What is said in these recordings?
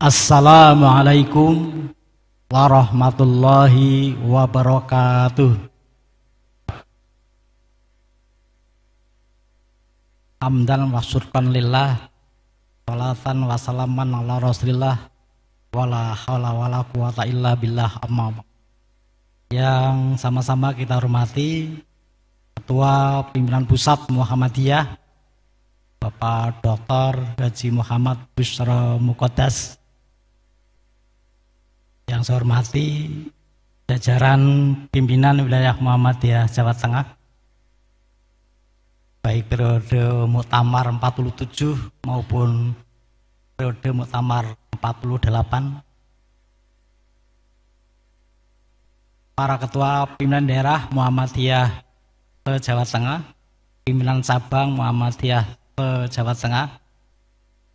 Assalamualaikum warahmatullahi wabarakatuh. Hamdan wa syukran lillah, salatan wa salaman ala rasulillah, wala hawla wala quwata illa billah, amma. Yang sama-sama kita hormati Ketua Pimpinan Pusat Muhammadiyah Bapak Dr. Haji Muhammad Bushra Muqaddas. Yang saya hormati jajaran pimpinan wilayah Muhammadiyah Jawa Tengah, baik periode Muktamar 47 maupun periode Muktamar 48. Para ketua pimpinan daerah Muhammadiyah Jawa Tengah, pimpinan cabang Muhammadiyah Jawa Tengah,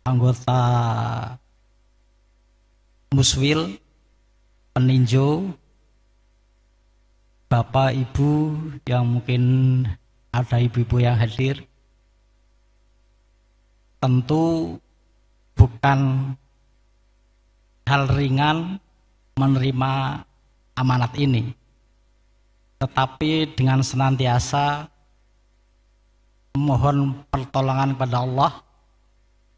anggota Muswil, peninjau, Bapak Ibu yang mungkin ada ibu-ibu yang hadir. Tentu bukan hal ringan menerima amanat ini, tetapi dengan senantiasa memohon pertolongan kepada Allah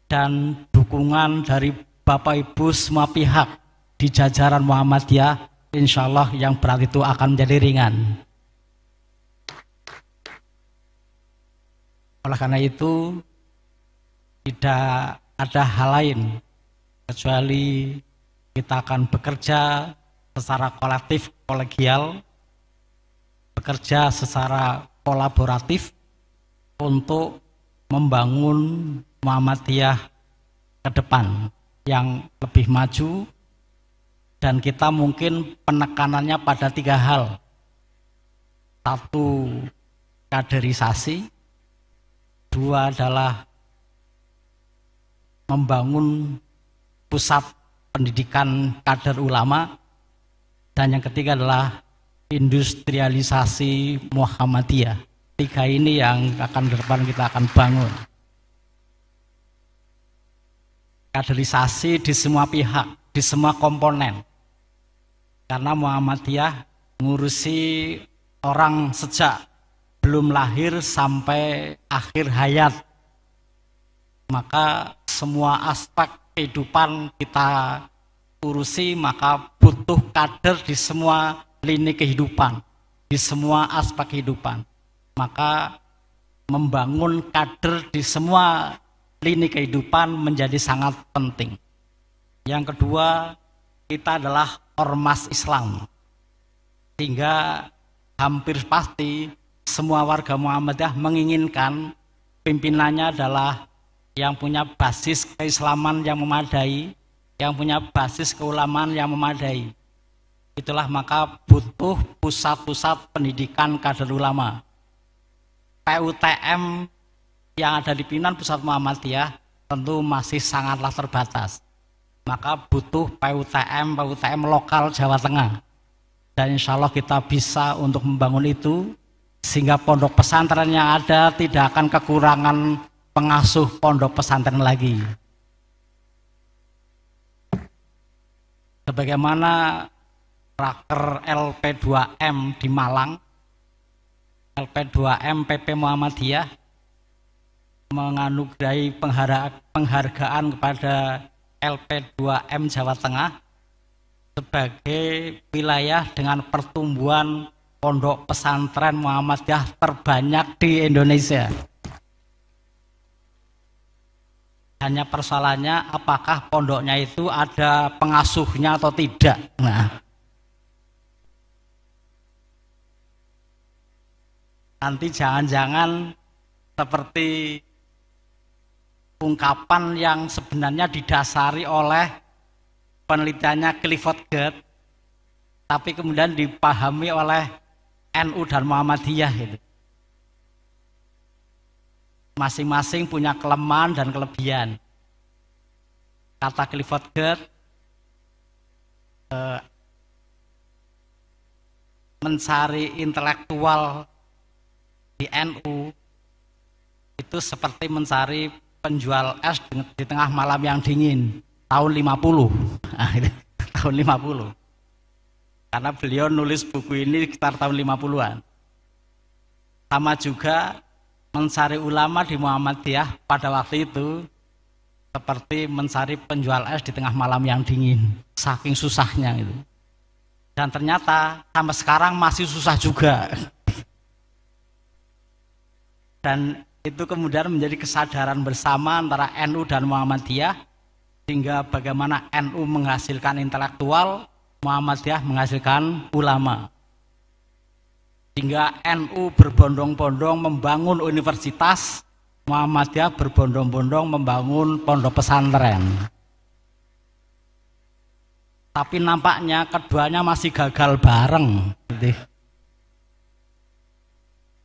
dan dukungan dari Bapak Ibu semua pihak di jajaran Muhammadiyah, insya Allah yang berat itu akan menjadi ringan. Oleh karena itu tidak ada hal lain kecuali kita akan bekerja secara kolektif, kolegial, bekerja secara kolaboratif untuk membangun Muhammadiyah ke depan yang lebih maju. Dan kita mungkin penekanannya pada 3 hal. 1, kaderisasi. 2 adalah membangun pusat pendidikan kader ulama. Dan yang ketiga adalah industrialisasi Muhammadiyah. 3 ini yang akan ke depan kita akan bangun. Kaderisasi di semua pihak, di semua komponen. Karena Muhammadiyah ngurusi orang sejak belum lahir sampai akhir hayat. Maka semua aspek kehidupan kita urusi, maka butuh kader di semua lini kehidupan, di semua aspek kehidupan. Maka membangun kader di semua lini kehidupan menjadi sangat penting. Yang kedua, kita adalah ormas Islam, sehingga hampir pasti semua warga Muhammadiyah menginginkan pimpinannya adalah yang punya basis keislaman yang memadai, yang punya basis keulamaan yang memadai. Itulah maka butuh pusat-pusat pendidikan kader ulama. PUTM yang ada di pimpinan pusat Muhammadiyah tentu masih sangatlah terbatas. Maka butuh PUTM lokal Jawa Tengah. Dan insya Allah kita bisa untuk membangun itu, sehingga pondok pesantren yang ada tidak akan kekurangan pengasuh pondok pesantren lagi. Sebagaimana raker LP2M di Malang, LP2M PP Muhammadiyah menganugerahi penghargaan kepada LP2M Jawa Tengah sebagai wilayah dengan pertumbuhan pondok pesantren Muhammadiyah terbanyak di Indonesia. Hanya persoalannya apakah pondoknya itu ada pengasuhnya atau tidak. Nah, nanti jangan-jangan seperti ungkapan yang sebenarnya didasari oleh penelitiannya Clifford Gert, tapi kemudian dipahami oleh NU dan Muhammadiyah gitu. Masing-masing punya kelemahan dan kelebihan. Kata Clifford Gert, mencari intelektual di NU itu seperti mencari penjual es di tengah malam yang dingin. tahun 50. Nah, tahun 50. Karena beliau nulis buku ini sekitar tahun 50-an. Sama juga mencari ulama di Muhammadiyah pada waktu itu seperti mencari penjual es di tengah malam yang dingin, saking susahnya itu. Dan ternyata sampai sekarang masih susah juga. Dan itu kemudian menjadi kesadaran bersama antara NU dan Muhammadiyah, sehingga bagaimana NU menghasilkan intelektual, Muhammadiyah menghasilkan ulama. Sehingga NU berbondong-bondong membangun universitas, Muhammadiyah berbondong-bondong membangun pondok pesantren. Tapi nampaknya keduanya masih gagal bareng.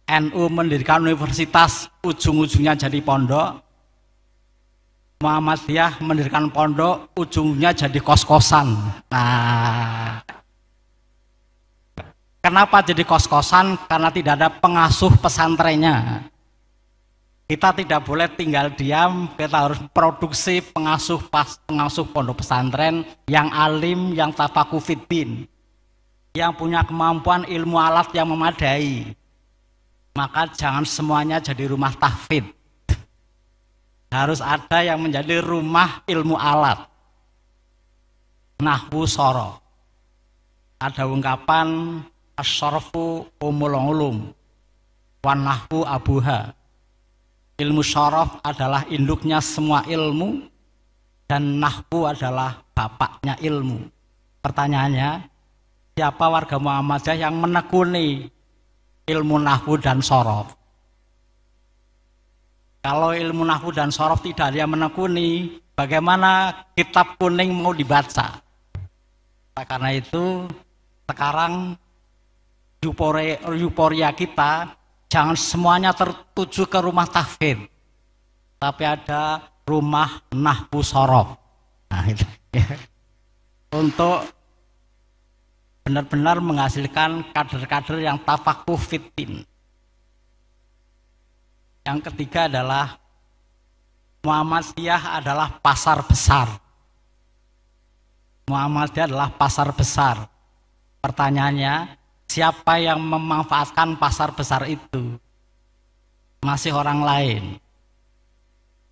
NU mendirikan universitas, ujung-ujungnya jadi pondok. Muhammadiyah mendirikan pondok, ujungnya jadi kos-kosan. Nah, kenapa jadi kos-kosan? Karena tidak ada pengasuh pesantrennya. Kita tidak boleh tinggal diam, kita harus produksi pengasuh pondok pesantren yang alim, yang tafakuh fiddin, yang punya kemampuan ilmu alat yang memadai. Maka jangan semuanya jadi rumah tahfidz. Harus ada yang menjadi rumah ilmu alat. Nahwu shorof. Ada ungkapan asyarafu umul ulum, wan nahwu abuha. Ilmu syaraf adalah induknya semua ilmu, dan nahwu adalah bapaknya ilmu. Pertanyaannya, siapa warga Muhammadiyah yang menekuni ilmu nahwu dan syaraf? Kalau ilmu nahwu dan syaraf tidak ada yang menekuni, bagaimana kitab kuning mau dibaca? Karena itu sekarang euforia kita jangan semuanya tertuju ke rumah tahfidz, tapi ada rumah nahwu syaraf. Nah, itu ya. Untuk benar-benar menghasilkan kader-kader yang tafakuh fiddin. Yang ketiga adalah Muhammadiyah adalah pasar besar. Muhammadiyah adalah pasar besar. Pertanyaannya, siapa yang memanfaatkan pasar besar itu? Masih orang lain.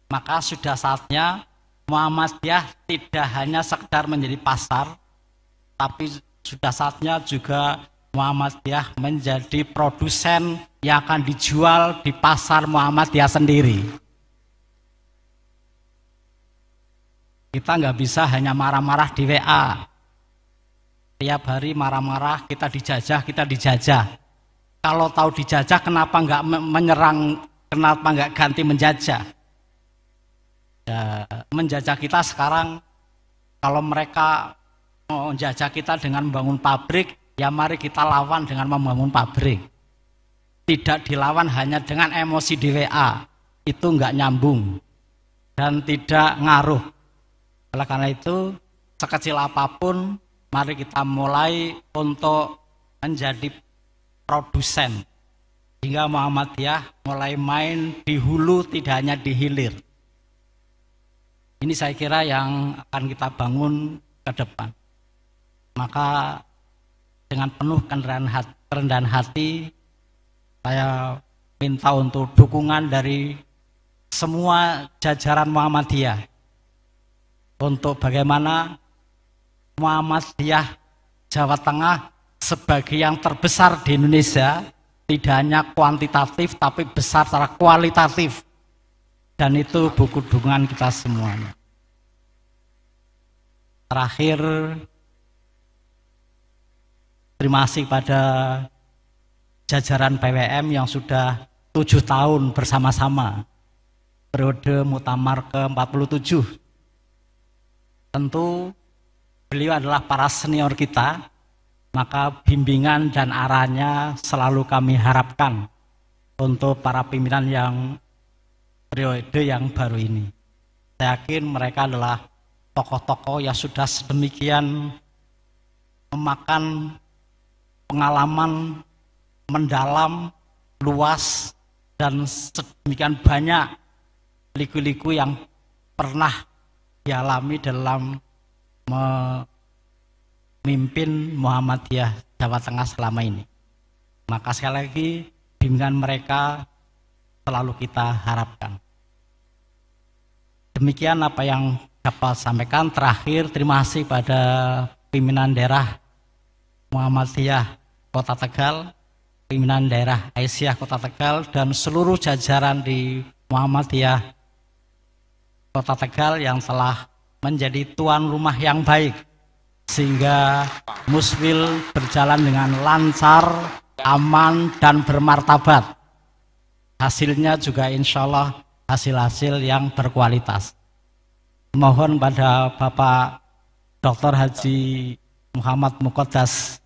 Maka sudah saatnya Muhammadiyah tidak hanya sekedar menjadi pasar, tapi sudah saatnya juga Muhammadiyah menjadi produsen yang akan dijual di pasar Muhammadiyah sendiri. Kita nggak bisa hanya marah-marah di WA. Tiap hari marah-marah, kita dijajah. Kalau tahu dijajah, kenapa nggak menyerang, kenapa nggak ganti menjajah? Ya, menjajah kita sekarang, kalau mereka mau menjajah kita dengan membangun pabrik, ya mari kita lawan dengan membangun pabrik. Tidak dilawan hanya dengan emosi di WA, itu nggak nyambung dan tidak ngaruh. Oleh karena itu, sekecil apapun, mari kita mulai untuk menjadi produsen. Hingga Muhammadiyah mulai main di hulu, tidak hanya di hilir. Ini saya kira yang akan kita bangun ke depan. Maka dengan penuh kerendahan hati, saya minta untuk dukungan dari semua jajaran Muhammadiyah untuk bagaimana Muhammadiyah Jawa Tengah sebagai yang terbesar di Indonesia, tidak hanya kuantitatif tapi besar secara kualitatif, dan itu buku dukungan kita semuanya. Terakhir, terima kasih pada jajaran PWM yang sudah 7 tahun bersama-sama, periode Muktamar ke-47. Tentu beliau adalah para senior kita, maka bimbingan dan arahnya selalu kami harapkan untuk para pimpinan yang periode yang baru ini. Saya yakin mereka adalah tokoh-tokoh yang sudah sedemikian memakan pengalaman mendalam, luas, dan sedemikian banyak liku-liku yang pernah dialami dalam memimpin Muhammadiyah Jawa Tengah selama ini. Maka sekali lagi bimbingan mereka selalu kita harapkan. Demikian apa yang dapat sampaikan. Terakhir, terima kasih pada pimpinan daerah Muhammadiyah Kota Tegal, pimpinan daerah Aisyah Kota Tegal, dan seluruh jajaran di Muhammadiyah Kota Tegal yang telah menjadi tuan rumah yang baik, sehingga Muswil berjalan dengan lancar, aman, dan bermartabat. Hasilnya juga insya Allah hasil-hasil yang berkualitas. Mohon pada Bapak Dr. Haji Muhammad Muqaddas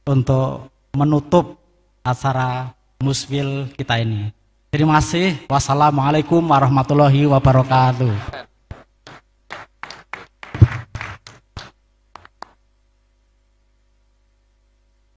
untuk menutup acara Muswil kita ini. Terima kasih. Wassalamualaikum warahmatullahi wabarakatuh.